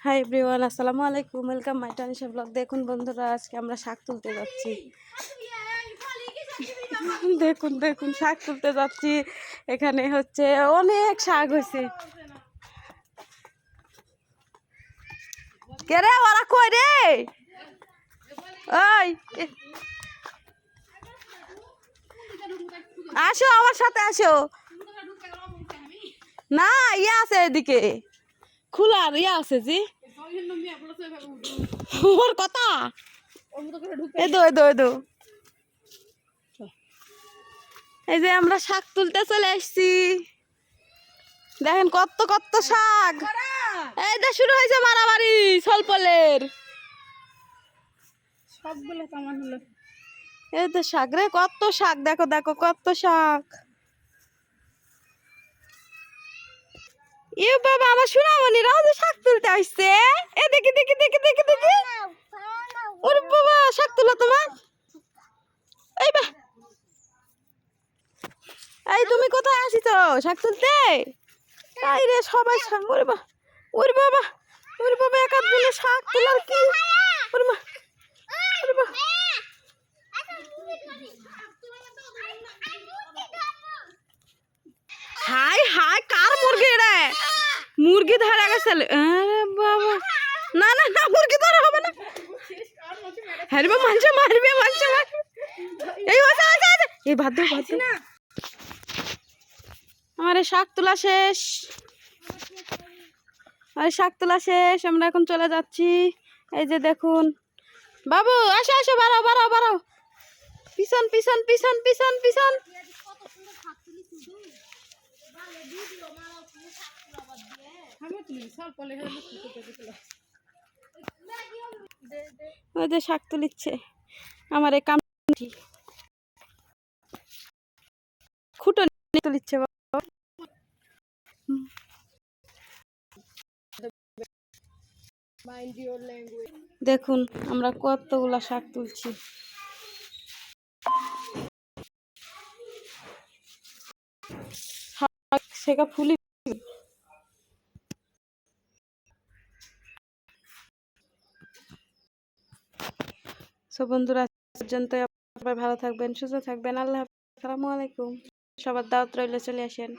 Hi everyone, আসসালামু আলাইকুম, welcome my টানিশা blog. দেখুন বন্ধুরা, আজকে আমরা শাক তুলতে যাচ্ছি। দেখুন দেখুন শাক তুলতে যাচ্ছি। এখানে হচ্ছে অনেক শাক হয়েছে। কে রে, ওরা কই রে? ওই আসো, আমার সাথে আসো। না, ইয়ে আছে এদিকে, খোলার ইয়ে আছে জি। ওর কথা এই যে আমরা শাক তুলতে চলে আসছি। দেখেন কত কত শাক। এই যে শুরু হয়েছে মারামারি সলপলের। সবগুলো কেমন হলো? এই তো শাক রে, কত শাক, দেখো দেখো কত শাক। ইউ বাবা, আমার সোনামণিরাও যে শাক তুলতে আসছে। এ দেখি দেখি দেখি দেখি দেখি। ওরে বাবা, শাক তুলো তোমার। এই বা, এই তুমি কোথায় আসিছো শাক তুলতে? এই রে সবাই শাক। ওরে বা, ওরে বাবা, ওরে বাবা, এক দিনে শাক তোলার কি। ওরে মা, ওরে বা। হাই হাই, কার মুরগি রে? মুরগি ধরা গেছে। আরে বাবা, না না না, মুরগি ধরা হবে না। হারবে মাংস মারবে, মাংস মার। এই হচ্ছে হচ্ছে হচ্ছে, এই ভাত দাও, ভাত দাও। আমার শাক তোলা শেষ। আর শাক তোলা শেষ, আমরা এখন চলে যাচ্ছি। এই যে দেখুন বাবু, আসো আসো, বাড়াও বাড়াও বাড়াও। পিছন পিছন পিছন পিছন পিছন। ওই যে শাক তুলিচ্ছে আমার এই কাম খুঁটো তুলিচ্ছে। দেখুন আমরা কতগুলা শাক তুলছি। সেটা ফুলি। সব বন্ধুরা পর্যন্ত ভালো থাকবেন, সুস্থ থাকবেন। আল্লাহ হাফেজ, আসসালামু আলাইকুম। সবার দাওয়াত রইলে চলে আসেন।